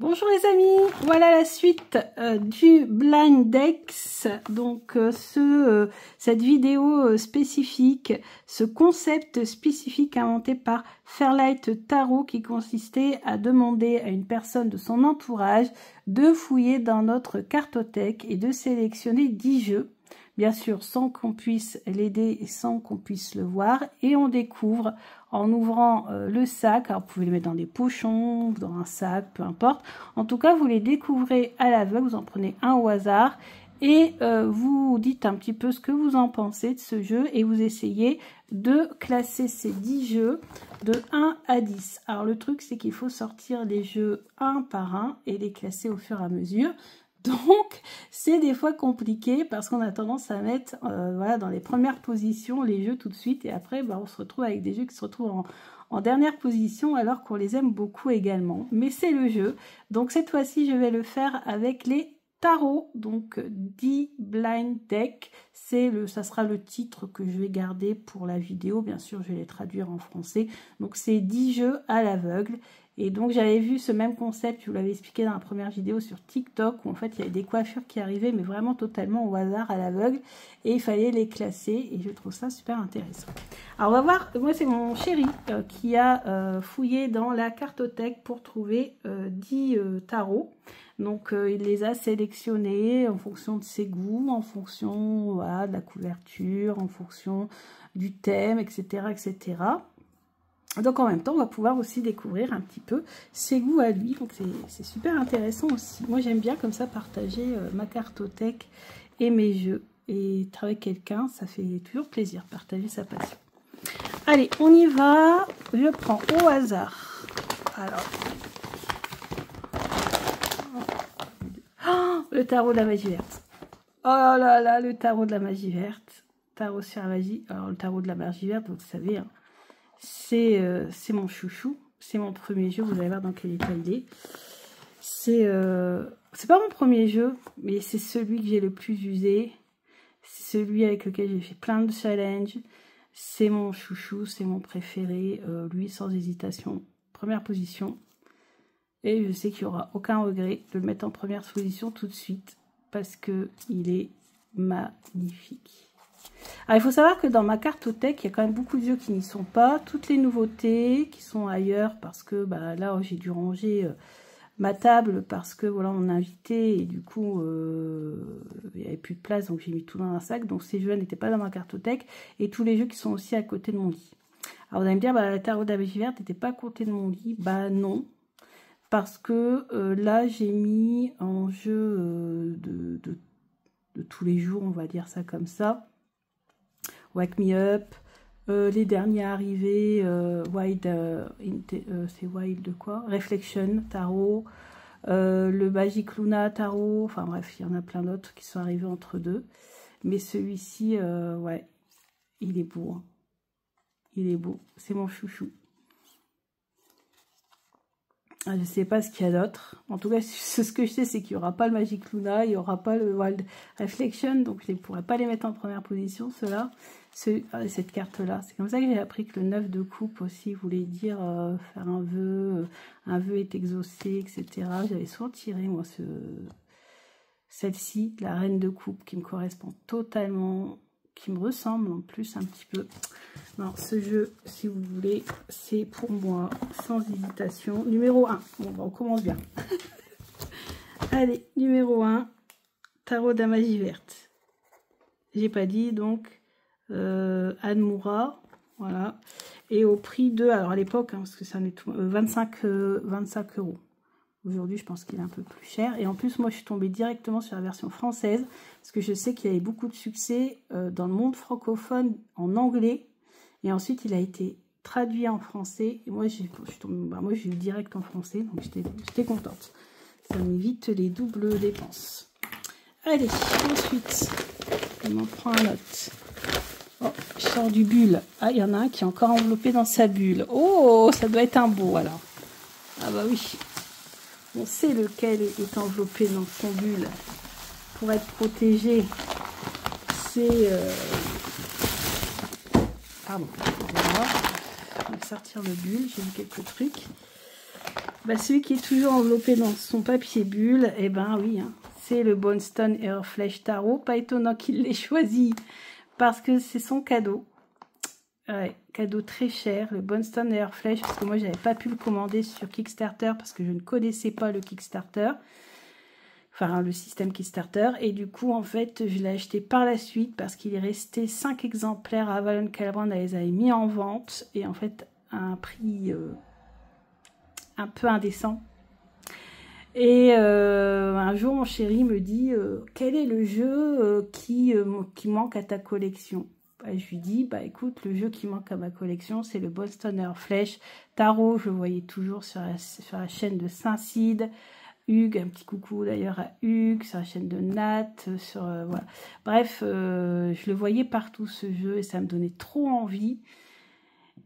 Bonjour les amis, voilà la suite du Blindex, donc cette vidéo spécifique, ce concept spécifique inventé par Fairlight Tarot qui consistait à demander à une personne de son entourage de fouiller dans notre cartothèque et de sélectionner 10 jeux, bien sûr sans qu'on puisse l'aider et sans qu'on puisse le voir, et on découvre en ouvrant le sac, alors vous pouvez les mettre dans des pochons, dans un sac, peu importe. En tout cas, vous les découvrez à l'aveugle, vous en prenez un au hasard et vous dites un petit peu ce que vous en pensez de ce jeu et vous essayez de classer ces 10 jeux de 1 à 10. Alors le truc, c'est qu'il faut sortir les jeux un par un et les classer au fur et à mesure. Donc, c'est des fois compliqué parce qu'on a tendance à mettre voilà, dans les premières positions les jeux tout de suite. Et après, on se retrouve avec des jeux qui se retrouvent en dernière position alors qu'on les aime beaucoup également. Mais c'est le jeu. Donc, cette fois-ci, je vais le faire avec les tarots. Donc, 10 Blind Deck. Ça sera le titre que je vais garder pour la vidéo. Bien sûr, je vais les traduire en français. Donc, c'est 10 jeux à l'aveugle. Et donc, j'avais vu ce même concept, je vous l'avais expliqué dans la première vidéo sur TikTok, où en fait, il y avait des coiffures qui arrivaient, mais vraiment totalement au hasard, à l'aveugle. Et il fallait les classer, et je trouve ça super intéressant. Alors, on va voir, moi, c'est mon chéri qui a fouillé dans la cartothèque pour trouver 10 tarots. Donc, il les a sélectionnés en fonction de ses goûts, en fonction voilà, de la couverture, en fonction du thème, etc., etc. Donc en même temps, on va pouvoir aussi découvrir un petit peu ses goûts à lui. Donc c'est super intéressant aussi. Moi j'aime bien comme ça partager ma cartothèque et mes jeux. Et travailler avec quelqu'un, ça fait toujours plaisir, partager sa passion. Allez, on y va. Je prends au hasard. Alors. Oh, le tarot de la magie verte. Oh là là, le tarot de la magie verte. Tarot sur la magie. Alors le tarot de la magie verte, vous savez, hein. C'est mon chouchou, c'est mon premier jeu, vous allez voir dans quel état il est. C'est pas mon premier jeu, mais c'est celui que j'ai le plus usé. C'est celui avec lequel j'ai fait plein de challenges. C'est mon chouchou, c'est mon préféré. Lui, sans hésitation, première position. Et je sais qu'il n'y aura aucun regret de le mettre en première position tout de suite, parce qu'il est magnifique. Alors, il faut savoir que dans ma cartothèque, il y a quand même beaucoup de jeux qui n'y sont pas. Toutes les nouveautés qui sont ailleurs parce que là, j'ai dû ranger ma table parce que voilà, on a invité et du coup, il n'y avait plus de place. Donc, j'ai mis tout dans un sac. Donc, ces jeux n'étaient pas dans ma cartothèque. Et tous les jeux qui sont aussi à côté de mon lit. Alors, vous allez me dire, la tarot de la magie verte n'était pas à côté de mon lit. Non. Parce que là, j'ai mis en jeu de tous les jours, on va dire ça comme ça. Wake Me Up, les derniers arrivés, c'est Wild de quoi? Reflection, Tarot, le Magic Luna, Tarot, enfin bref, il y en a plein d'autres qui sont arrivés entre deux. Mais celui-ci, ouais, il est beau. Hein. Il est beau, c'est mon chouchou. Je ne sais pas ce qu'il y a d'autre. En tout cas, ce que je sais, c'est qu'il n'y aura pas le Magic Luna, il n'y aura pas le Wild Reflection, donc je ne pourrais pas les mettre en première position, ceux-là. Cette carte-là. C'est comme ça que j'ai appris que le 9 de coupe aussi voulait dire faire un vœu est exaucé, etc. J'avais souvent tiré, moi, celle-ci, la reine de coupe, qui me correspond totalement, qui me ressemble en plus un petit peu. Non, ce jeu, si vous voulez, c'est pour moi, sans hésitation. Numéro 1. Bon, on commence bien. Allez, numéro 1. Tarot de la magie verte. J'ai pas dit, donc, Anne Moura. Voilà. Et au prix de, alors à l'époque, hein, parce que ça en est tout, 25 €. Aujourd'hui, je pense qu'il est un peu plus cher. Et en plus, moi, je suis tombée directement sur la version française, parce que je sais qu'il y avait beaucoup de succès dans le monde francophone en anglais. Et ensuite, il a été traduit en français. Et moi, j'ai eu direct en français, donc j'étais contente. Ça m'évite les doubles dépenses. Allez, ensuite, on en prend un autre. Oh, je sors du bulle. Ah, il y en a un qui est encore enveloppé dans sa bulle. Oh, ça doit être un beau, alors. Ah bah oui. On sait lequel est enveloppé dans son bulle pour être protégé. C'est... Pardon. Voilà. Je vais sortir le bulle. J'ai vu quelques trucs. celui qui est toujours enveloppé dans son papier bulle, eh ben oui, hein, c'est le Bonestone Airflash Tarot. Pas étonnant qu'il l'ait choisi parce que c'est son cadeau. Ouais, cadeau très cher, le Bonestone Airflash, parce que moi j'avais pas pu le commander sur Kickstarter parce que je ne connaissais pas le Kickstarter. Enfin, le système Kickstarter. Et du coup, en fait, je l'ai acheté par la suite parce qu'il est resté 5 exemplaires à Avalon Calabrand. Elle les avait mis en vente. Et en fait, à un prix un peu indécent. Et un jour, mon chéri me dit quel est le jeu qui manque à ta collection? Je lui dis, écoute, le jeu qui manque à ma collection, c'est le Bonestone Airflash Tarot. Je le voyais toujours sur la chaîne de Saint-Cide. Hugues, un petit coucou d'ailleurs à Hugues, sur la chaîne de Nat, voilà. Bref, je le voyais partout ce jeu et ça me donnait trop envie.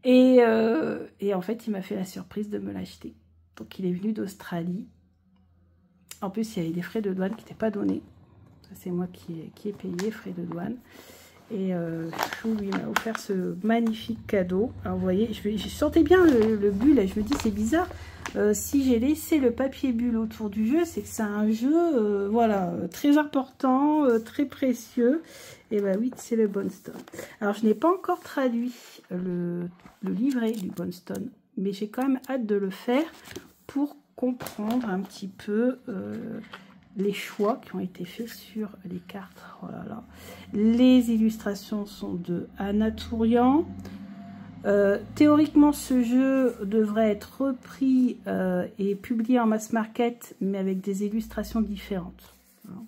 Et en fait, il m'a fait la surprise de me l'acheter. Donc il est venu d'Australie. En plus, il y avait des frais de douane qui n'étaient pas donnés. C'est moi qui ai payé, frais de douane. Et Chou, lui, m'a offert ce magnifique cadeau. Alors, vous voyez, je sentais bien le bulle. Et je me dis, c'est bizarre. Si j'ai laissé le papier bulle autour du jeu, c'est que c'est un jeu, voilà, très important, très précieux. Et oui, c'est le Bonestone. Alors, je n'ai pas encore traduit le livret du Bonestone, mais j'ai quand même hâte de le faire pour comprendre un petit peu les choix qui ont été faits sur les cartes. Oh là là. Les illustrations sont de Anna Tourian. Théoriquement, ce jeu devrait être repris et publié en mass market, mais avec des illustrations différentes.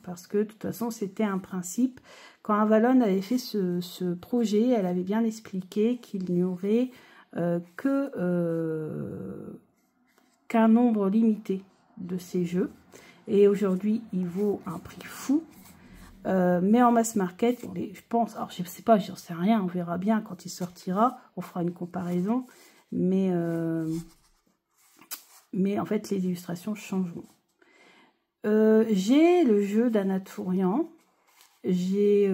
Parce que, de toute façon, c'était un principe. Quand Avalon avait fait ce projet, elle avait bien expliqué qu'il n'y aurait qu'un nombre limité de ces jeux. Et aujourd'hui, il vaut un prix fou. Mais en mass market, je pense, alors je sais pas, j'en sais rien, on verra bien quand il sortira, on fera une comparaison, mais en fait les illustrations changeront. J'ai le jeu d'Anna Tourian, j'ai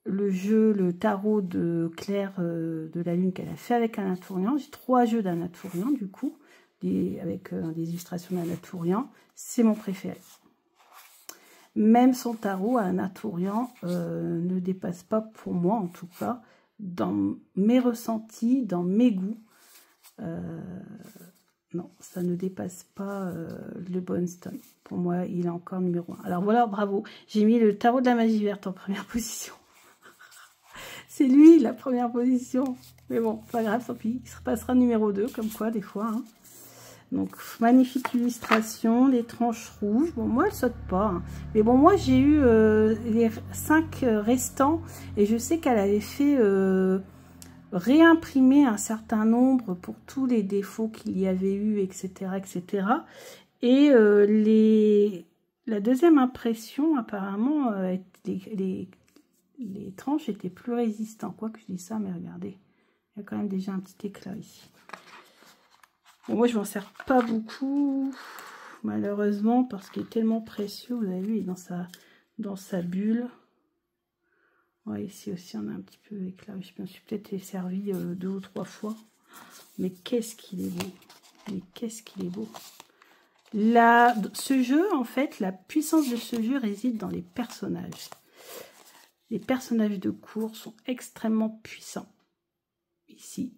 le tarot de Claire de la Lune qu'elle a fait avec Anna Tourian, j'ai 3 jeux d'Anna Tourian du coup, avec des illustrations d'Anna Tourian, c'est mon préféré. Même son tarot à Anna Tourian ne dépasse pas, pour moi en tout cas, dans mes ressentis, dans mes goûts. Non, ça ne dépasse pas le Bonestone. Pour moi, il est encore numéro 1. Alors voilà, bravo. J'ai mis le tarot de la magie verte en première position. C'est lui, la première position. Mais bon, pas grave, tant pis. Il se passera numéro 2, comme quoi, des fois. Hein. Donc, magnifique illustration, les tranches rouges. Bon, moi, elle saute pas. Hein. Mais bon, moi, j'ai eu les 5 restants. Et je sais qu'elle avait fait réimprimer un certain nombre pour tous les défauts qu'il y avait eu, etc. etc. Et la deuxième impression, apparemment, les tranches étaient plus résistantes. Quoi que je dis ça, mais regardez. Il y a quand même déjà un petit éclat ici. Bon, moi, je m'en sers pas beaucoup, malheureusement, parce qu'il est tellement précieux. Vous avez vu, il est dans sa bulle. Ouais, ici aussi, on a un petit peu d'éclat. Je me suis peut-être servi 2 ou 3 fois. Mais qu'est-ce qu'il est beau. Mais qu'est-ce qu'il est beau. Ce jeu, en fait, la puissance de ce jeu réside dans les personnages. Les personnages de cours sont extrêmement puissants. Ici.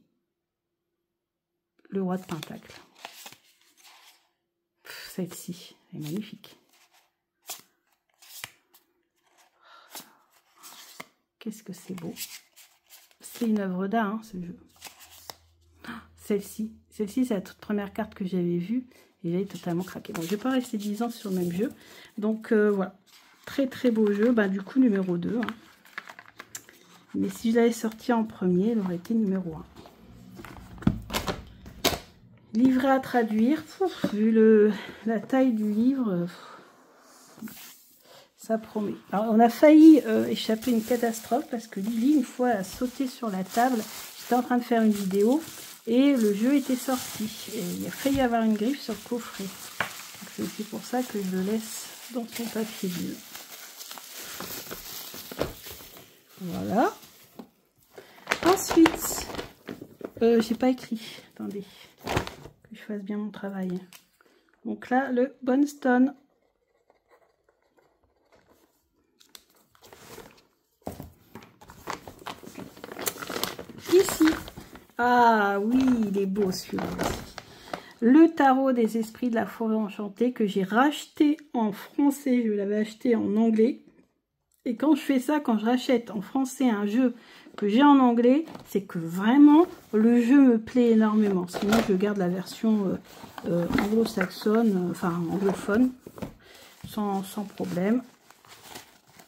Le roi de Pentacle. Celle-ci est magnifique. Qu'est-ce que c'est beau. C'est une œuvre d'art, hein, ce jeu. Celle-ci. Celle-ci, c'est la toute première carte que j'avais vue. Et là, il est totalement craqué. Bon, je ne vais pas rester 10 ans sur le même jeu. Donc, voilà. Très, très beau jeu. Ben, du coup, numéro 2. Hein. Mais si je l'avais sorti en premier, elle aurait été numéro 1. Livret à traduire, vu la taille du livre, ça promet. Alors, on a failli échapper à une catastrophe parce que Lily, une fois, a sauté sur la table. J'étais en train de faire une vidéo et le jeu était sorti. Et il a failli y avoir une griffe sur le coffret. C'est aussi pour ça que je le laisse dans son papier bulle. Voilà. Ensuite, j'ai pas écrit. Attendez. Je je fasse bien mon travail. Donc là, le Bonstone. Ici. Ah oui, il est beau celui-là aussi. Le tarot des esprits de la forêt enchantée que j'ai racheté en français. Je l'avais acheté en anglais. Et quand je fais ça, quand je rachète en français un jeu que j'ai en anglais, c'est que vraiment le jeu me plaît énormément. Sinon, je garde la version anglo-saxonne, enfin anglophone, sans problème.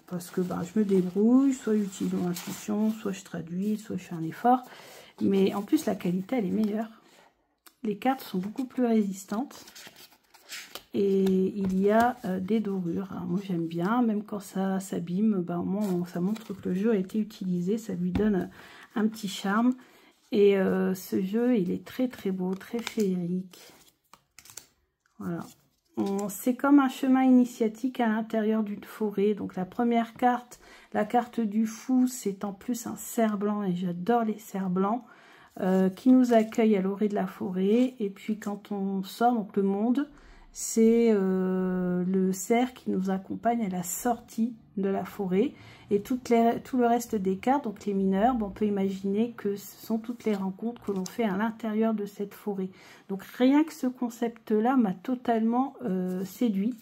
Parce que ben, je me débrouille, soit j'utilise mon intuition, soit je traduis, soit je fais un effort. Mais en plus, la qualité, elle est meilleure. Les cartes sont beaucoup plus résistantes. Et il y a des dorures. Alors, moi, j'aime bien, même quand ça s'abîme, ben, au moins, ça montre que le jeu a été utilisé. Ça lui donne un petit charme. Et ce jeu, il est très, très beau, très féerique. Voilà. C'est comme un chemin initiatique à l'intérieur d'une forêt. Donc la première carte, la carte du fou, c'est en plus un cerf blanc, et j'adore les cerfs blancs, qui nous accueille à l'orée de la forêt. Et puis quand on sort, donc le monde, c'est le cerf qui nous accompagne à la sortie de la forêt. Et tout le reste des cartes, donc les mineurs, bon, on peut imaginer que ce sont toutes les rencontres que l'on fait à l'intérieur de cette forêt. Donc rien que ce concept-là m'a totalement séduit.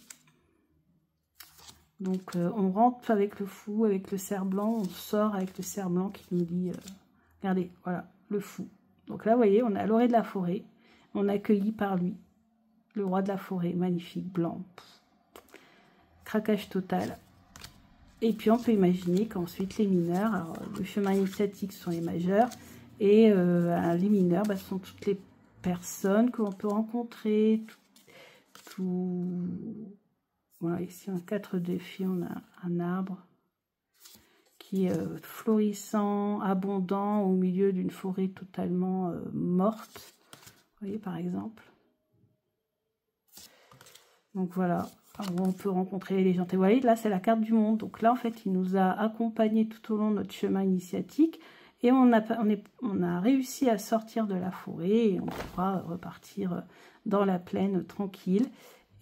Donc on rentre avec le fou, avec le cerf blanc, on sort avec le cerf blanc qui nous dit, regardez, voilà, le fou. Donc là, vous voyez, on est à l'orée de la forêt, on est accueilli par lui, le roi de la forêt, magnifique, blanc, craquage total. Et puis on peut imaginer qu'ensuite les mineurs, alors le chemin initiatique sont les majeurs, et les mineurs, bah, ce sont toutes les personnes que l'on peut rencontrer, voilà, ici on a 4 défis, on a un arbre qui est florissant, abondant au milieu d'une forêt totalement morte, vous voyez par exemple. Donc voilà, alors, on peut rencontrer les gens. Et vous voyez, là c'est la carte du monde. Donc là en fait il nous a accompagnés tout au long de notre chemin initiatique. Et on a réussi à sortir de la forêt et on pourra repartir dans la plaine tranquille.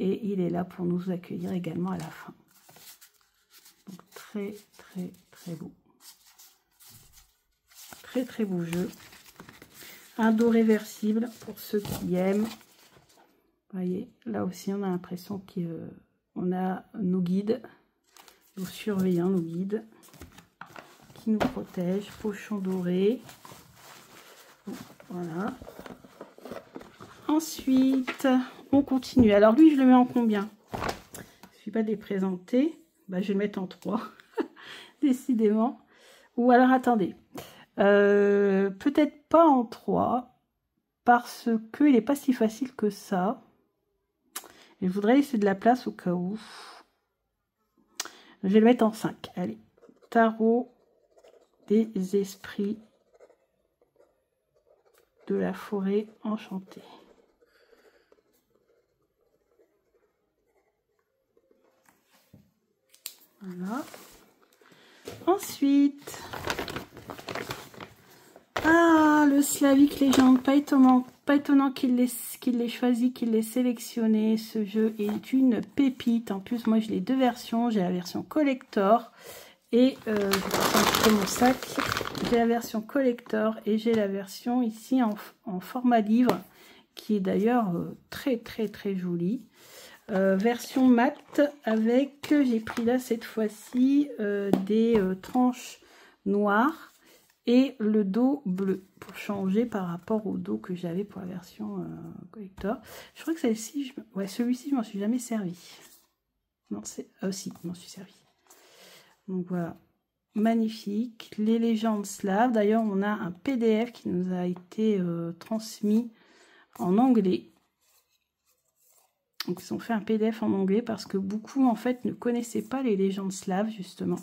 Et il est là pour nous accueillir également à la fin. Donc très très très beau. Très très beau jeu. Un dos réversible pour ceux qui aiment. Vous voyez, là aussi on a l'impression qu'on a nos guides, nos surveillants, nos guides qui nous protègent. Pochon doré. Voilà. Ensuite, on continue. Alors lui, je le mets en combien? Je ne suis pas de les présenter. Bah, je vais le mettre en 3. Décidément. Ou alors, attendez. Peut-être pas en 3. Parce qu'il n'est pas si facile que ça. Et je voudrais laisser de la place au cas où. Je vais le mettre en 5. Allez. Tarot des esprits de la forêt enchantée. Voilà. Ensuite, le Slavic Legend, pas étonnant qu'il l'ait choisi, qu'il l'ait sélectionné. Ce jeu est une pépite. En plus, moi, j'ai les 2 versions. J'ai la version collector et je vais passer un petit peu mon sac. J'ai la version collector et j'ai la version ici en format livre, qui est d'ailleurs très très très jolie. Version mat avec, j'ai pris là cette fois-ci des tranches noires et le dos bleu pour changer par rapport au dos que j'avais pour la version collector. Je crois que celle-ci, ouais, celui-ci je m'en suis jamais servi. Non, c'est si, je m'en suis servi. Donc voilà, magnifique. Les légendes slaves. D'ailleurs, on a un PDF qui nous a été transmis en anglais. Donc ils ont fait un PDF en anglais parce que beaucoup en fait ne connaissaient pas les légendes slaves justement.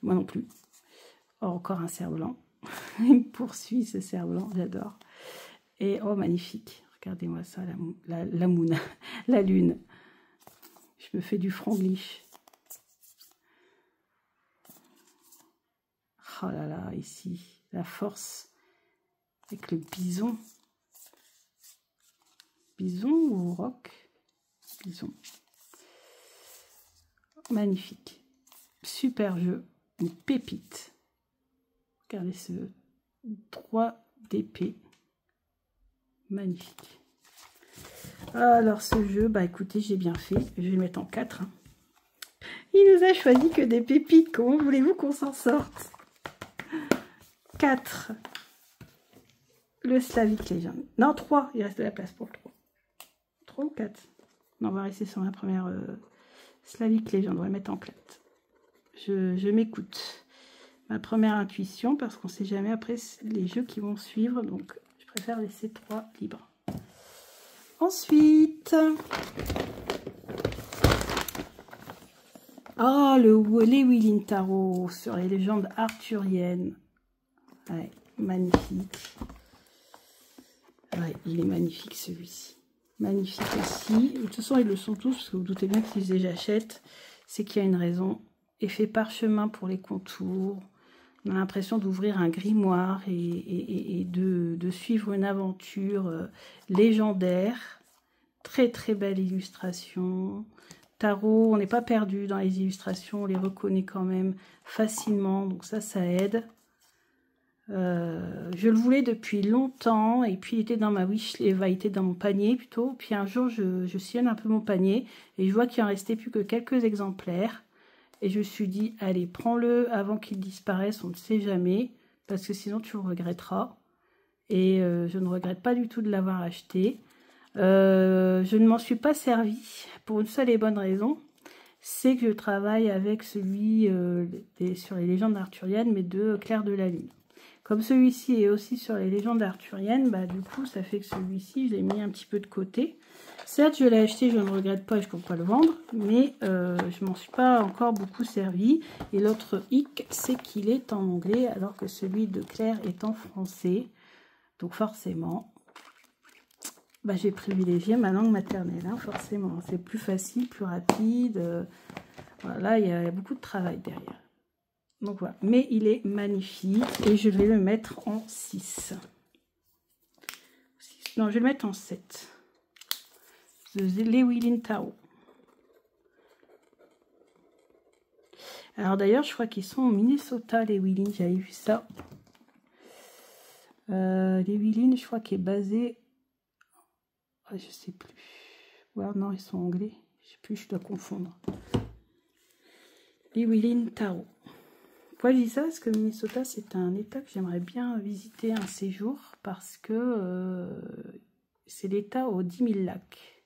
Moi non plus. Oh, encore un cerf blanc. Il me poursuit ce cerf blanc, j'adore. Et oh magnifique, regardez-moi ça, la moune, la lune. Je me fais du franglish. Oh là là, ici, la force avec le bison. Bison ou roc? Bison. Magnifique. Super jeu. Une pépite. Regardez ce 3 d'épée. Magnifique. Alors ce jeu, bah écoutez, j'ai bien fait. Je vais le mettre en 4. Hein. Il nous a choisi que des pépites. Comment voulez-vous qu'on s'en sorte? 4. Le Slavic Legend. Non, 3. Il reste de la place pour le 3. 3 ou 4? Non, on va rester sur la première Slavic Legend. On va le mettre en 4. Je m'écoute. Ma première intuition, parce qu'on ne sait jamais après les jeux qui vont suivre. Donc, je préfère laisser 3 libres. Ensuite... Oh, les Lewin Tarot sur les légendes arthuriennes. Ouais, magnifique. Ouais, il est magnifique celui-ci. Magnifique aussi. De toute façon, ils le sont tous, parce que vous doutez bien que si je les achète, c'est qu'il y a une raison. Effet parchemin pour les contours. On a l'impression d'ouvrir un grimoire et de suivre une aventure légendaire. Très très belle illustration. Tarot, on n'est pas perdu dans les illustrations, on les reconnaît quand même facilement, donc ça aide. Je le voulais depuis longtemps, et puis il était dans ma wish, il était dans mon panier plutôt. Puis un jour, je sillonne un peu mon panier, et je vois qu'il en restait plus que quelques exemplaires. Et je me suis dit, allez, prends-le avant qu'il disparaisse, on ne sait jamais, parce que sinon tu le regretteras. Et je ne regrette pas du tout de l'avoir acheté. Je ne m'en suis pas servi pour une seule et bonne raison, c'est que je travaille avec celui sur les légendes arthuriennes, mais de Clair de la Lune. Comme celui-ci est aussi sur les légendes arthuriennes, bah, du coup ça fait que celui-ci je l'ai mis un petit peu de côté. Certes je l'ai acheté, je ne regrette pas et je ne compte pas le vendre, mais je m'en suis pas encore beaucoup servi. Et l'autre hic, c'est qu'il est en anglais alors que celui de Clair est en français, donc forcément bah, j'ai privilégié ma langue maternelle, hein, forcément. C'est plus facile, plus rapide. Voilà, il y a beaucoup de travail derrière. Donc voilà. Mais il est magnifique et je vais le mettre en 6. Non, je vais le mettre en 7. Les Lewin Tarot. Alors d'ailleurs, je crois qu'ils sont au Minnesota, les Lewin. J'avais vu ça. Les Lewin, je crois qu'il est basé... je sais plus. Ouais, non, ils sont anglais. Je sais plus, je dois confondre. Les Lewin Tarot. Pourquoi je dis ça? Parce que Minnesota, c'est un état que j'aimerais bien visiter un séjour. Parce que c'est l'état aux 10 000 lacs.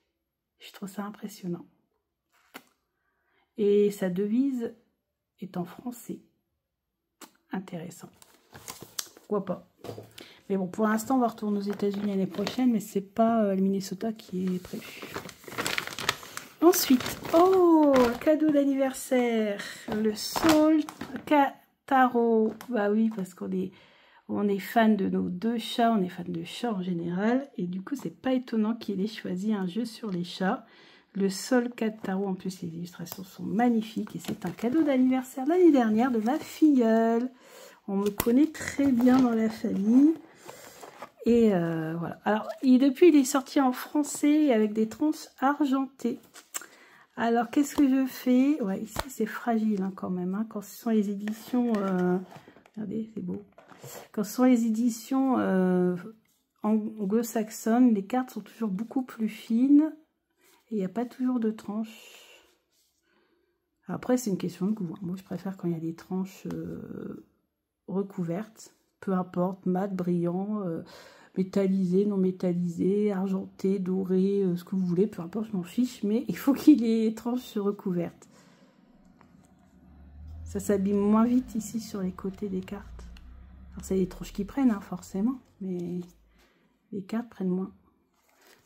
Je trouve ça impressionnant. Et sa devise est en français. Intéressant. Pourquoi pas? Mais bon, pour l'instant, on va retourner aux États-Unis l'année prochaine, mais c'est pas le Minnesota qui est prévu. Ensuite, oh, cadeau d'anniversaire, le Soul Tarot. Bah oui, parce qu'on est fan de nos 2 chats, on est fan de chats en général, et du coup, c'est pas étonnant qu'il ait choisi un jeu sur les chats. Le Soul Tarot, en plus, les illustrations sont magnifiques, et c'est un cadeau d'anniversaire l'année dernière de ma filleule. On me connaît très bien dans la famille. Et voilà. Alors, depuis, il est sorti en français avec des tranches argentées. Alors, qu'est-ce que je fais? Ouais, ici, c'est fragile hein, quand même. Hein, quand ce sont les éditions... regardez, c'est beau. Quand ce sont les éditions anglo-saxonnes, les cartes sont toujours beaucoup plus fines. Et il n'y a pas toujours de tranches. Après, c'est une question de goût. Hein. Moi, je préfère quand il y a des tranches recouvertes. Peu importe, mat, brillant, métallisé, non métallisé, argenté, doré, ce que vous voulez, peu importe, je m'en fiche, mais il faut qu'il y ait les tranches recouvertes. Ça s'abîme moins vite ici sur les côtés des cartes. Alors c'est les tranches qui prennent, hein, forcément, mais les cartes prennent moins.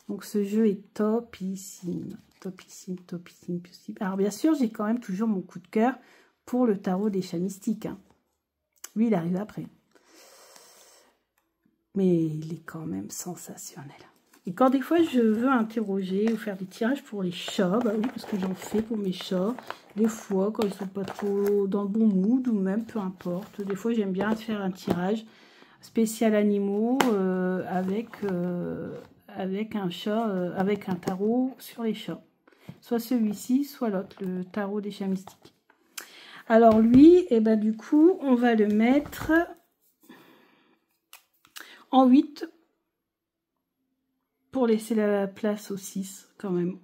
Donc ce jeu est topissime, topissime, topissime, possible. Alors bien sûr, j'ai quand même toujours mon coup de cœur pour le tarot des chats mystiques. Hein. Lui, il arrive après. Mais il est quand même sensationnel. Et quand des fois je veux interroger ou faire des tirages pour les chats, bah oui, parce que j'en fais pour mes chats, des fois quand ils sont pas trop dans le bon mood ou même peu importe, des fois j'aime bien faire un tirage spécial animaux avec avec un chat, avec un tarot sur les chats. Soit celui-ci, soit l'autre, le tarot des chats mystiques. Alors lui, et ben du coup, on va le mettre en 8 pour laisser la place au 6 quand même.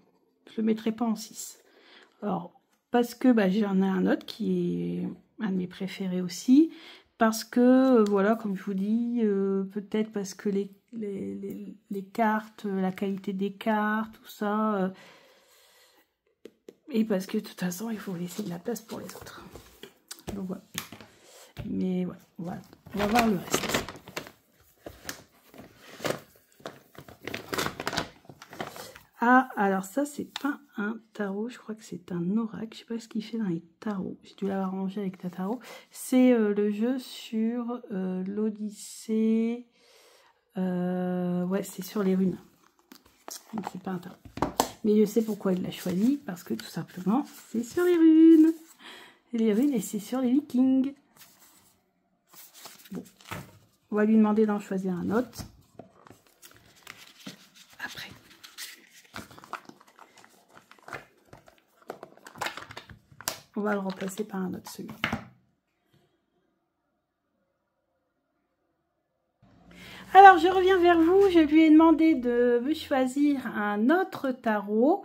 Je le mettrai pas en 6. Alors, parce que bah, j'en ai un autre qui est un de mes préférés aussi. Parce que, voilà, comme je vous dis, peut-être parce que les cartes, la qualité des cartes, tout ça. Et parce que de toute façon, il faut laisser de la place pour les autres. Donc voilà. Mais voilà, on va voir le reste. Ah, alors ça, c'est pas un tarot, je crois que c'est un oracle. Je sais pas ce qu'il fait dans les tarots. J'ai dû l'avoir rangé avec ta tarot. C'est le jeu sur l'Odyssée. Ouais, c'est sur les runes. Donc c'est pas un tarot. Mais je sais pourquoi il l'a choisi, parce que tout simplement, c'est sur les runes. Les runes, et c'est sur les Vikings. Bon, on va lui demander d'en choisir un autre. Après. On va le remplacer par un autre celui. Alors, je reviens vers vous. Je lui ai demandé de me choisir un autre tarot.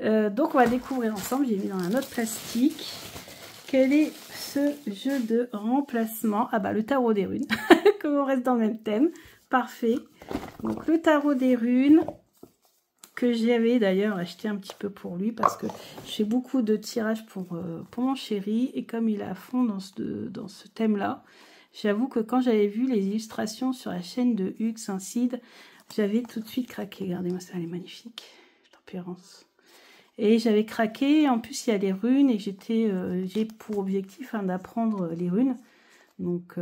Donc, on va découvrir ensemble. J'ai mis dans un autre plastique. Quel est ce jeu de remplacement? Ah bah, le tarot des runes. Comme on reste dans le même thème. Parfait. Donc, le tarot des runes, que j'avais d'ailleurs acheté un petit peu pour lui, parce que j'ai beaucoup de tirages pour mon chéri. Et comme il est à fond dans ce thème-là, j'avoue que quand j'avais vu les illustrations sur la chaîne de Hugues Saint-Cide, j'avais tout de suite craqué. Regardez-moi ça, elle est magnifique. Tempérance. Et j'avais craqué. En plus, il y a les runes et j'ai pour objectif d'apprendre les runes. Donc,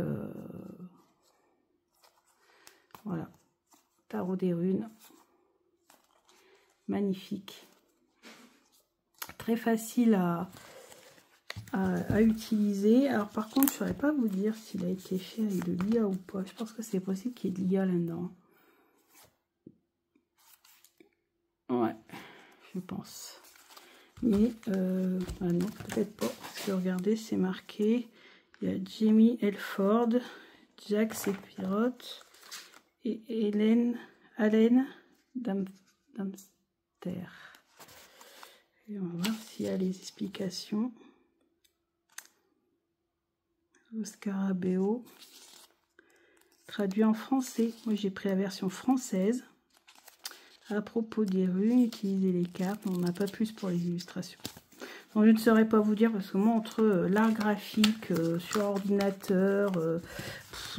voilà. Tarot des runes. Magnifique. Très facile à utiliser. Alors par contre, je ne saurais pas vous dire s'il a été fait avec de l'IA ou pas. Je pense que c'est possible qu'il y ait de l'IA là-dedans. Ouais, je pense. Mais ah non, peut-être pas. Parce que regardez, c'est marqué. Il y a Jamie Elford, Jack Sephiroth et Allen Damster. Et on va voir s'il y a les explications. Le Scarabeo. Traduit en français. Moi, j'ai pris la version française. À propos des runes, utiliser les cartes. On n'a pas plus pour les illustrations. Donc, je ne saurais pas vous dire parce que moi, entre l'art graphique sur ordinateur,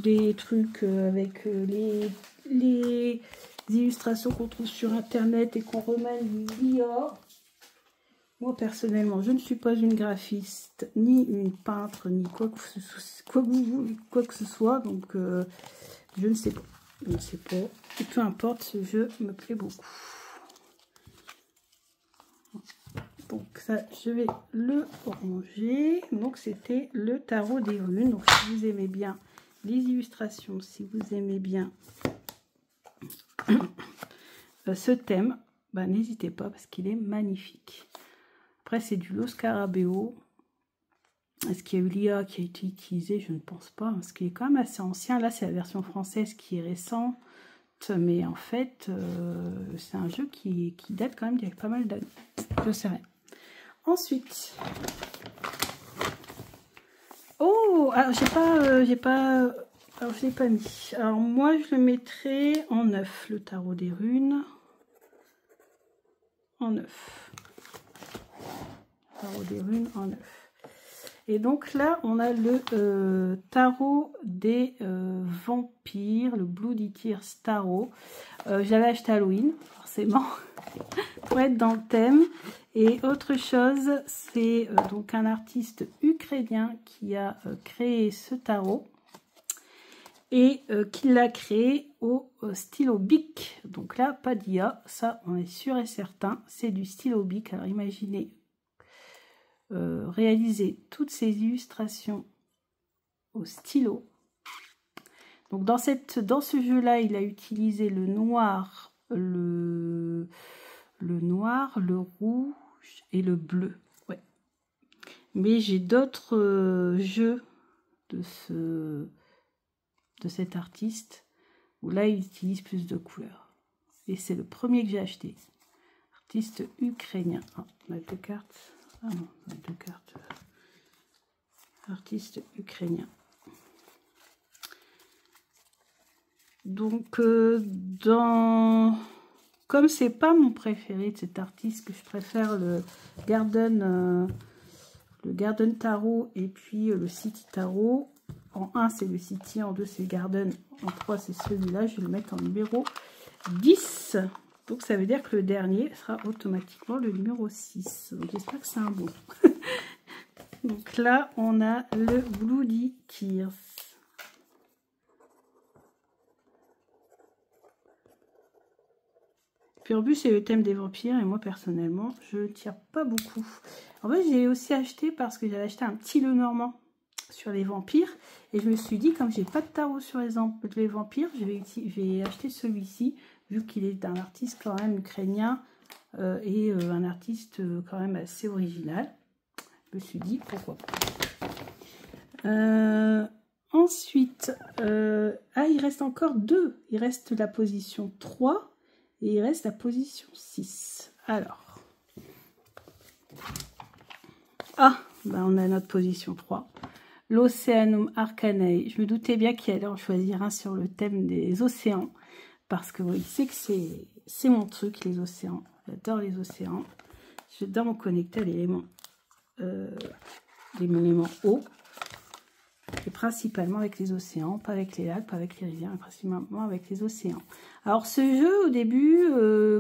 les trucs avec les illustrations qu'on trouve sur Internet et qu'on remanie l'IA. Moi, personnellement, je ne suis pas une graphiste, ni une peintre, ni quoi que ce soit. Donc, je ne sais pas. Je ne sais pas. Et peu importe, ce jeu me plaît beaucoup. Donc, ça, je vais le ranger. Donc, c'était le tarot des runes. Donc, si vous aimez bien les illustrations, si vous aimez bien ce thème, bah, n'hésitez pas parce qu'il est magnifique. Après, c'est du Lo Scarabeo. Est-ce qu'il y a eu l'IA qui a été utilisée? Je ne pense pas, parce qu'il est quand même assez ancien. Là, c'est la version française qui est récente. Mais en fait, c'est un jeu qui date quand même d'il y a pas mal d'années. Je sais rien. Ensuite. Oh, alors alors je l'ai pas mis. Alors moi, je le mettrai en 9, le tarot des runes. En 9. Tarot des runes en 9. Et donc là, on a le tarot des vampires, le Bloody Tears Tarot. J'avais acheté Halloween, forcément, pour être dans le thème. Et autre chose, c'est donc un artiste ukrainien qui a créé ce tarot et qui l'a créé au stylo bic. Donc là, pas d'IA, ça on est sûr et certain, c'est du stylo bic. Alors imaginez réaliser toutes ces illustrations au stylo. Donc dans ce jeu-là, il a utilisé le noir le noir, le rouge et le bleu. Ouais. Mais j'ai d'autres jeux de cet artiste où là il utilise plus de couleurs. Et c'est le premier que j'ai acheté. Artiste ukrainien. Ah, on a 2 cartes. Ah non, on a 2 cartes. Artiste ukrainien. Donc, comme c'est pas mon préféré de cet artiste, que je préfère le Garden Tarot et puis le City Tarot. En 1, c'est le City, en 2, c'est le Garden, en 3, c'est celui-là. Je vais le mettre en numéro 10. Donc, ça veut dire que le dernier sera automatiquement le numéro 6. Donc, j'espère que c'est un bon. Donc là, on a le Bloody Tears. Puis en plus, c'est le thème des vampires. Et moi, personnellement, je ne tire pas beaucoup. En fait, j'ai aussi acheté parce que j'avais acheté un petit Lenormand sur les vampires. Et je me suis dit, comme j'ai pas de tarot sur les vampires, je vais acheter celui-ci. Vu qu'il est un artiste quand même ukrainien et un artiste quand même assez original. Je me suis dit, pourquoi pas. Ensuite, il reste encore 2. Il reste la position 3. Et il reste la position 6. Alors. On a notre position 3. L'Océanum Arcanae. Je me doutais bien qu'il allait en choisir un sur le thème des océans. Parce que il sait que c'est mon truc, les océans. J'adore les océans. J'adore me connecter à l'élément eau. Et principalement avec les océans, pas avec les lacs, pas avec les rivières, mais principalement avec les océans. Alors ce jeu, au début,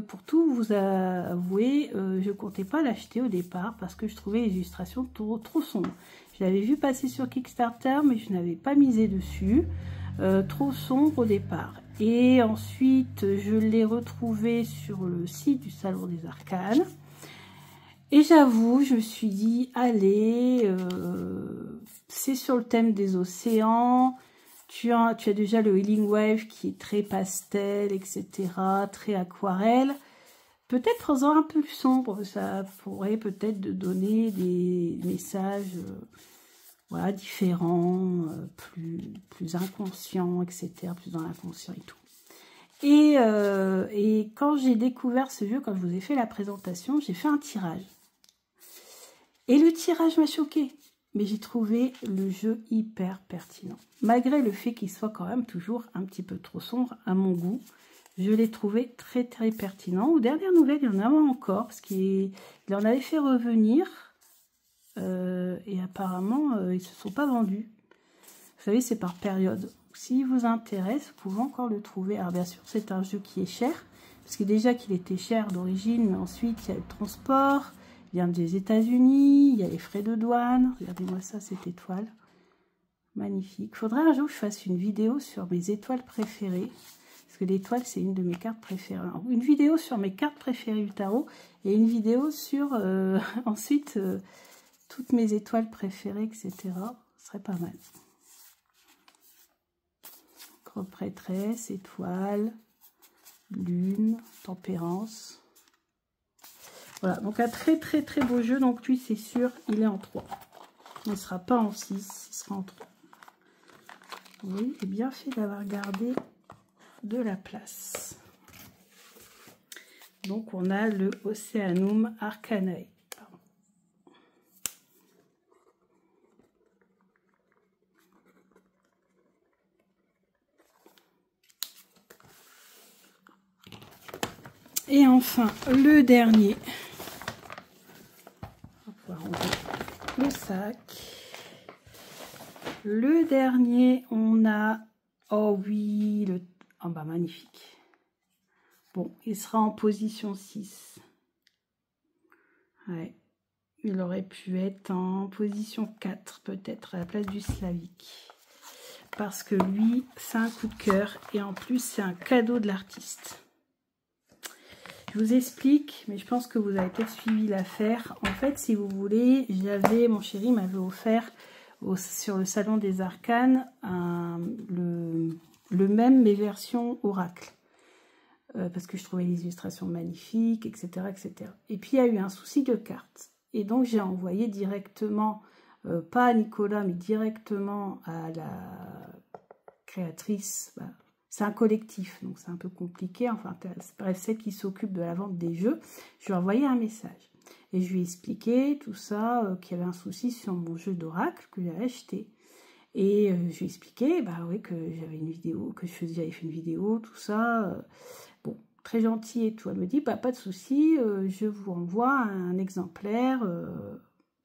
pour tout vous avouer, je ne comptais pas l'acheter au départ parce que je trouvais les illustrations trop sombres. Je l'avais vu passer sur Kickstarter, mais je n'avais pas misé dessus. Trop sombre au départ. Et ensuite, je l'ai retrouvé sur le site du Salon des Arcanes. Et j'avoue, je me suis dit, allez, c'est sur le thème des océans, tu as déjà le Healing Wave qui est très pastel, etc., très aquarelle. Peut-être en faisant un peu plus sombre, ça pourrait peut-être donner des messages voilà, différents, plus inconscients, etc., plus dans l'inconscient et tout. Et quand j'ai découvert ce jeu, quand je vous ai fait la présentation, j'ai fait un tirage. Et le tirage m'a choqué, mais j'ai trouvé le jeu hyper pertinent. Malgré le fait qu'il soit quand même toujours un petit peu trop sombre à mon goût, je l'ai trouvé très très pertinent. Aux dernières nouvelles, il y en a encore, parce qu'il en avait fait revenir, et apparemment, ils ne se sont pas vendus. Vous savez, c'est par période. S'il vous intéresse, vous pouvez encore le trouver. Alors bien sûr, c'est un jeu qui est cher, parce que déjà qu'il était cher d'origine, mais ensuite, il y a le transport, il vient des États-Unis, il y a les frais de douane. Regardez-moi ça, cette étoile. Magnifique. Il faudrait un jour que je fasse une vidéo sur mes étoiles préférées. Parce que l'étoile, c'est une de mes cartes préférées. Alors, une vidéo sur mes cartes préférées du tarot. Et une vidéo sur, ensuite, toutes mes étoiles préférées, etc. Ce serait pas mal. Grosse prêtresse, étoile, lune, tempérance. Voilà, donc un très très très beau jeu. Donc lui, c'est sûr, il est en 3. Il ne sera pas en 6, il sera en 3. Oui, j'ai bien fait d'avoir gardé de la place. Donc on a le Océanum Arcanae. Et enfin, le dernier. On va pouvoir enlever le sac. Le dernier, on a... Oh oui, le... Oh bah magnifique. Bon, il sera en position 6. Ouais. Il aurait pu être en position 4, peut-être, à la place du Slavique. Parce que lui, c'est un coup de cœur. Et en plus, c'est un cadeau de l'artiste. Je vous explique, mais je pense que vous avez peut-être suivi l'affaire. En fait, si vous voulez, mon chéri m'avait offert sur le Salon des Arcanes le même, mais version oracle. parce que je trouvais les illustrations magnifiques, etc., etc. Et puis, il y a eu un souci de carte. Et donc, j'ai envoyé directement, pas à Nicolas, mais directement à la créatrice. Bah, c'est un collectif, donc c'est un peu compliqué. Enfin, bref, celle qui s'occupe de la vente des jeux. Je lui ai envoyé un message. Et je lui ai expliqué tout ça, qu'il y avait un souci sur mon jeu d'oracle que j'avais acheté. Et je lui ai expliqué, bah oui, que j'avais une vidéo, que j'avais fait une vidéo, tout ça. Bon, très gentil et tout. Elle me dit, bah pas de souci, je vous renvoie un exemplaire,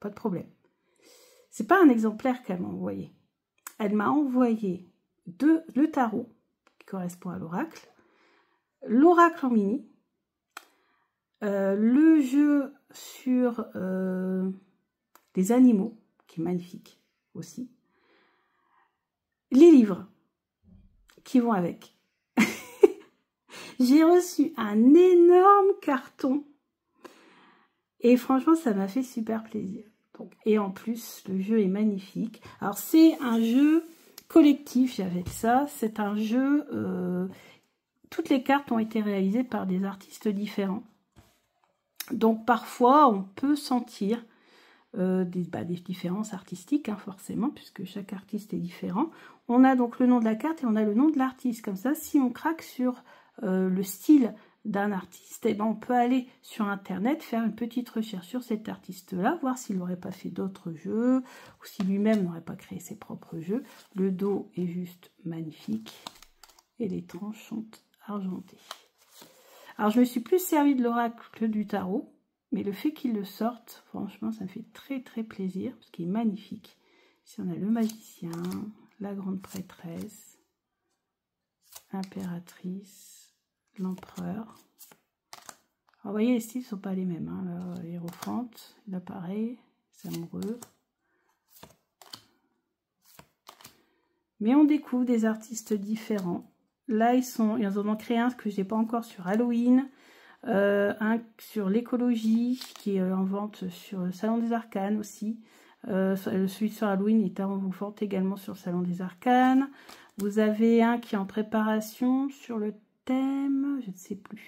pas de problème. C'est pas un exemplaire qu'elle m'a envoyé. Elle m'a envoyé le tarot, qui correspond à l'oracle en mini, le jeu sur les animaux, qui est magnifique aussi, les livres qui vont avec. J'ai reçu un énorme carton et franchement ça m'a fait super plaisir. Donc, et en plus le jeu est magnifique. Alors c'est un jeu collectif, j'avais ça, c'est un jeu, toutes les cartes ont été réalisées par des artistes différents. Donc parfois on peut sentir des différences artistiques, hein, forcément, puisque chaque artiste est différent. On a donc le nom de la carte et on a le nom de l'artiste. Comme ça, si on craque sur le style d'un artiste, eh ben, on peut aller sur Internet, faire une petite recherche sur cet artiste-là, voir s'il n'aurait pas fait d'autres jeux, ou si lui-même n'aurait pas créé ses propres jeux. Le dos est juste magnifique, et les tranches sont argentées. Alors, je me suis plus servi de l'oracle que du tarot, mais le fait qu'il le sorte, franchement, ça me fait très très plaisir, parce qu'il est magnifique. Ici, on a le magicien, la grande prêtresse, l'impératrice, l'empereur. Alors, vous voyez, les styles ne sont pas les mêmes. Hein. L'hiérophante, là pareil, c'est amoureux. Mais on découvre des artistes différents. Là, ils en ont créé un que je n'ai pas encore sur Halloween. Un sur l'écologie qui est en vente sur le Salon des Arcanes aussi. Celui sur Halloween est en vente également sur le Salon des Arcanes. Vous avez un qui est en préparation sur le thème, je ne sais plus.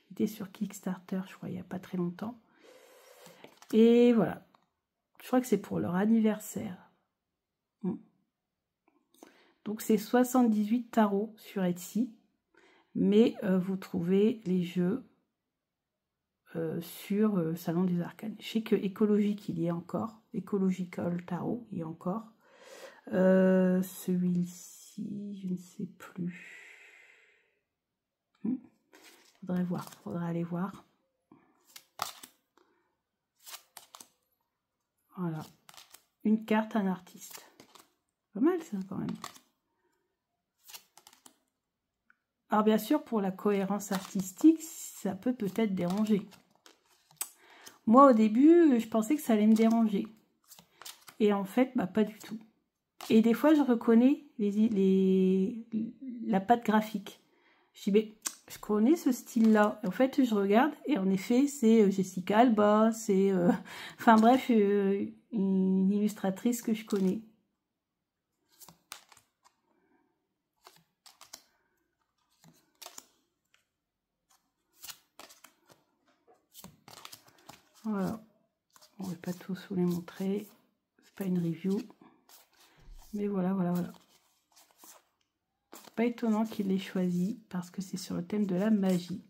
Il était sur Kickstarter, je crois, il n'y a pas très longtemps. Et voilà. Je crois que c'est pour leur anniversaire. Donc c'est 78 tarots sur Etsy. Mais vous trouvez les jeux sur Salon des Arcanes. Je sais que écologique, il y est encore. Ecological Tarot, il y a encore. Celui-ci, je ne sais plus. Faudrait voir, faudrait aller voir. Voilà. Une carte, un artiste. Pas mal ça quand même. Alors bien sûr, pour la cohérence artistique, ça peut peut-être déranger. Moi, au début, je pensais que ça allait me déranger. Et en fait, bah, pas du tout. Et des fois, je reconnais la patte graphique. Je dis, mais je connais ce style-là. En fait, je regarde et en effet, c'est Jessica Alba, c'est... enfin bref, une illustratrice que je connais. Voilà, on ne va pas tous vous les montrer, c'est pas une review, mais voilà. Pas étonnant qu'il l'ait choisi parce que c'est sur le thème de la magie.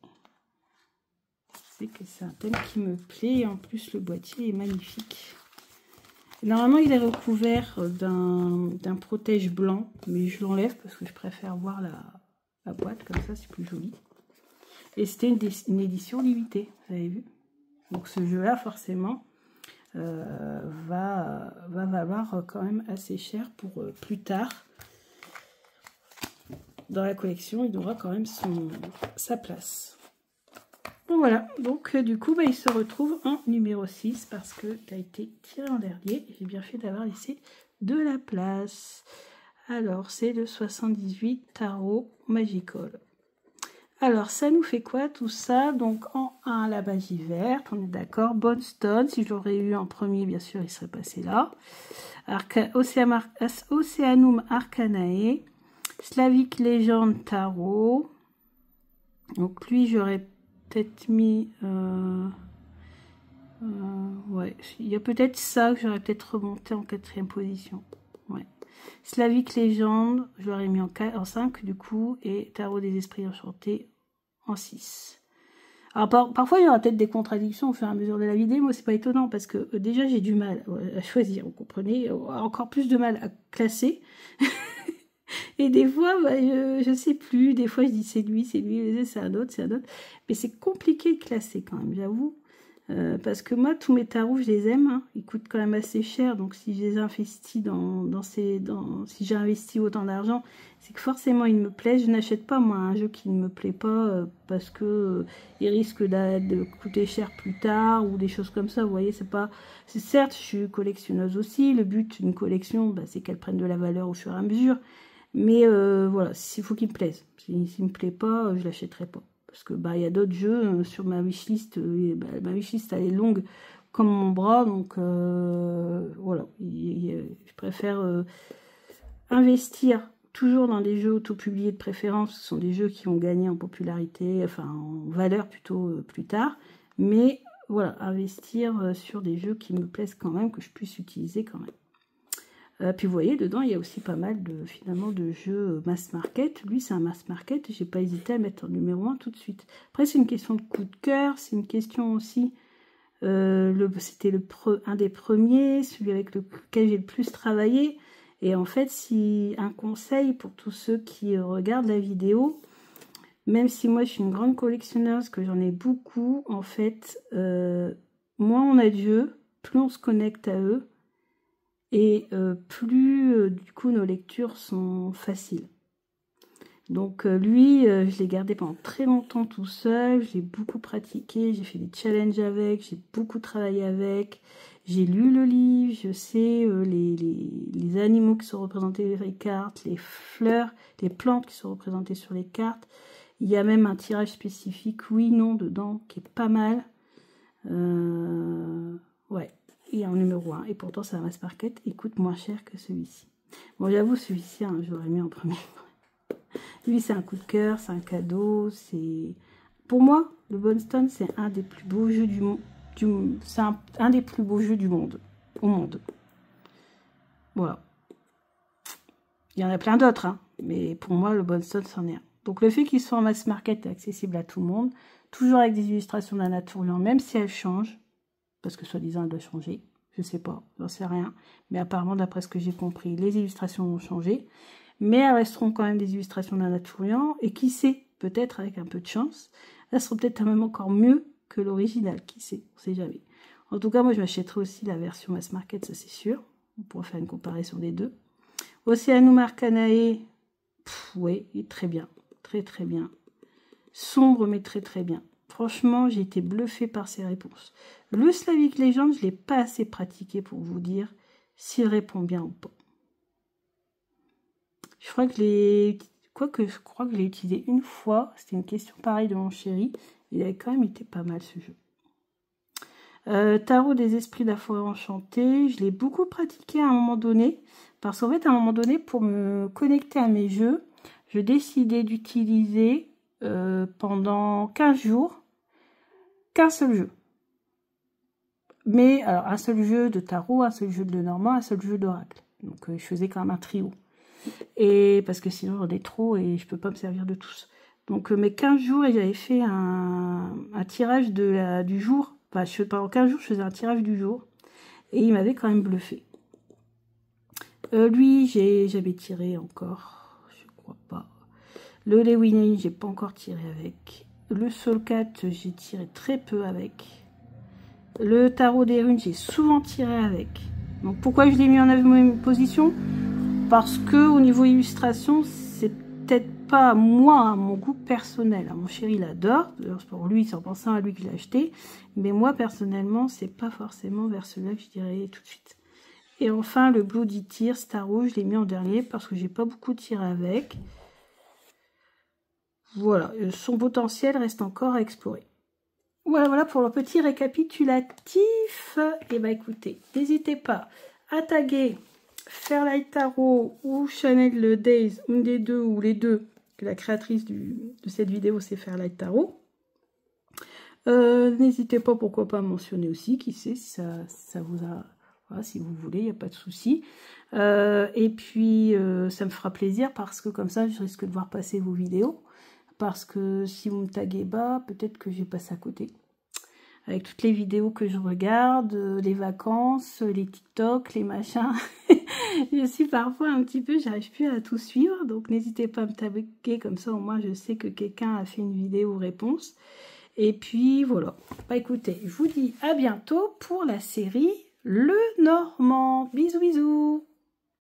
C'est que c'est un thème qui me plaît et en plus le boîtier est magnifique. Normalement il est recouvert d'un protège blanc, mais je l'enlève parce que je préfère voir la boîte comme ça, c'est plus joli. Et c'était une édition limitée, vous avez vu. Donc ce jeu-là, forcément, va valoir quand même assez cher pour plus tard. Dans la collection, il aura quand même sa place. Bon voilà, donc du coup, bah, il se retrouve en numéro 6 parce que tu as été tiré en dernier. J'ai bien fait d'avoir laissé de la place. Alors, c'est le 78 Tarot Magical. Alors, ça nous fait quoi tout ça? Donc, en 1, la magie verte, on est d'accord. Bonstone, si j'aurais eu en premier, bien sûr, il serait passé là. Oceanum Arcanae, Slavic Legend Tarot, Donc lui, j'aurais peut-être mis... ouais, il y a peut-être ça que j'aurais peut-être remonté en 4e position. Ouais. Slavic Légende, je l'aurais mis en 5 du coup, et Tarot des Esprits Enchantés en 6. Alors parfois il y aura peut-être des contradictions au fur et à mesure de la vidéo, moi c'est pas étonnant parce que déjà j'ai du mal à choisir, vous comprenez, encore plus de mal à classer. Et des fois, bah, je sais plus, des fois je dis c'est lui, c'est un autre, mais c'est compliqué de classer quand même, j'avoue. Parce que moi, tous mes tarots, je les aime. Hein. Ils coûtent quand même assez cher. Donc, si je les investis si j'ai investi autant d'argent, c'est que forcément, ils me plaisent. Je n'achète pas, moi, un jeu qui ne me plaît pas parce que il risque de coûter cher plus tard ou des choses comme ça. Vous voyez, c'est certes, je suis collectionneuse aussi. Le but d'une collection, bah, c'est qu'elle prenne de la valeur au fur et à mesure. Mais voilà, il faut qu'il me plaise. S'il ne me plaît pas, je l'achèterai pas. Parce que bah il y a d'autres jeux sur ma wishlist. Ma wishlist elle est longue comme mon bras, donc voilà. Je préfère investir toujours dans des jeux auto-publiés de préférence. Ce sont des jeux qui ont gagné en popularité, enfin en valeur plutôt plus tard. Mais voilà, investir sur des jeux qui me plaisent quand même, que je puisse utiliser quand même. Puis vous voyez, dedans, il y a aussi pas mal finalement de jeux mass market. Lui, c'est un mass market et j'ai pas hésité à mettre en numéro 1 tout de suite. Après, c'est une question de coup de cœur, c'est une question aussi... c'était un des premiers, celui avec lequel j'ai le plus travaillé. Et en fait, si un conseil pour tous ceux qui regardent la vidéo, même si moi je suis une grande collectionneuse, que j'en ai beaucoup, en fait, moins on a de jeux, plus on se connecte à eux, et plus du coup nos lectures sont faciles. Donc lui, je l'ai gardé pendant très longtemps tout seul, je l'ai beaucoup pratiqué, j'ai fait des challenges avec, j'ai beaucoup travaillé avec, j'ai lu le livre, je sais les animaux qui sont représentés sur les cartes, les fleurs, les plantes qui sont représentées sur les cartes. Il y a même un tirage spécifique oui, non dedans qui est pas mal. Ouais. Et en numéro 1. Et pourtant, c'est un mass market. Il coûte moins cher que celui-ci. Bon, j'avoue, celui-ci, hein, je l'aurais mis en premier. Lui, c'est un coup de cœur, c'est un cadeau. Pour moi, le Bone-Stone, c'est un des plus beaux jeux du monde. C'est un des plus beaux jeux du monde. Au monde. Voilà. Il y en a plein d'autres, hein, mais pour moi, le Bone-Stone, c'en est un. Donc, le fait qu'il soit en mass market est accessible à tout le monde. Toujours avec des illustrations d'Anatolian, même si elles changent. Parce que soi-disant elle doit changer, je sais pas, j'en sais rien, mais apparemment d'après ce que j'ai compris, les illustrations vont changer, mais elles resteront quand même des illustrations d'Anatolian, et qui sait, peut-être avec un peu de chance, elles seront peut-être même encore mieux que l'original, qui sait, on sait jamais. En tout cas, moi je m'achèterai aussi la version mass market, ça c'est sûr, on pourra faire une comparaison des deux. Oceanum Arcanae, oui, il est très bien, très très bien, sombre mais très très bien. Franchement, j'ai été bluffée par ces réponses. Le Slavic Legend, je ne l'ai pas assez pratiqué pour vous dire s'il répond bien ou pas. Je crois que je crois que je l'ai utilisé une fois. C'était une question pareille de mon chéri. Il avait quand même été pas mal ce jeu. Tarot des Esprits de la Forêt Enchantée, je l'ai beaucoup pratiqué à un moment donné. Parce qu'en fait, à un moment donné, pour me connecter à mes jeux, je décidais d'utiliser pendant 15 jours qu'un seul jeu. Mais alors un seul jeu de tarot, un seul jeu de Lenormand, un seul jeu d'oracle. Donc je faisais quand même un trio. Et parce que sinon j'en ai trop et je peux pas me servir de tous. Donc mes 15 jours, et j'avais fait un tirage du jour. Enfin, pendant 15 jours, je faisais un tirage du jour. Et il m'avait quand même bluffé. Lui, j'avais tiré encore. Je crois pas. Le Lewinin, j'ai pas encore tiré avec. Le Soulcat, j'ai tiré très peu avec. Le tarot des runes, j'ai souvent tiré avec. Donc pourquoi je l'ai mis en 9e position? Parce que au niveau illustration, c'est peut-être pas moi, à mon goût personnel. Mon chéri l'adore, pour lui, c'est en pensant à lui qu'il l'a acheté. Mais moi, personnellement, c'est pas forcément vers celui-là que je dirais tout de suite. Et enfin, le Bloody Tears Tarot, je l'ai mis en dernier parce que j'ai pas beaucoup tiré avec. Voilà, son potentiel reste encore à explorer. Voilà pour le petit récapitulatif. Et bah écoutez, n'hésitez pas à taguer Fairlight Tarot ou Chanel le Days, une des deux ou les deux, que la créatrice de cette vidéo sait faire light tarot. N'hésitez pas, pourquoi pas, à mentionner aussi, qui sait, si ça vous a... Voilà, si vous voulez, il n'y a pas de souci. Et puis, ça me fera plaisir parce que comme ça, je risque de voir passer vos vidéos. Parce que si vous me taguez bas, peut-être que j'ai passé à côté. Avec toutes les vidéos que je regarde, les vacances, les TikTok, les machins. Je suis parfois un petit peu, j'arrive plus à tout suivre. Donc, n'hésitez pas à me taguer, comme ça, au moins, je sais que quelqu'un a fait une vidéo réponse. Et puis, voilà. Bah, écoutez, je vous dis à bientôt pour la série Le Normand. Bisous, bisous.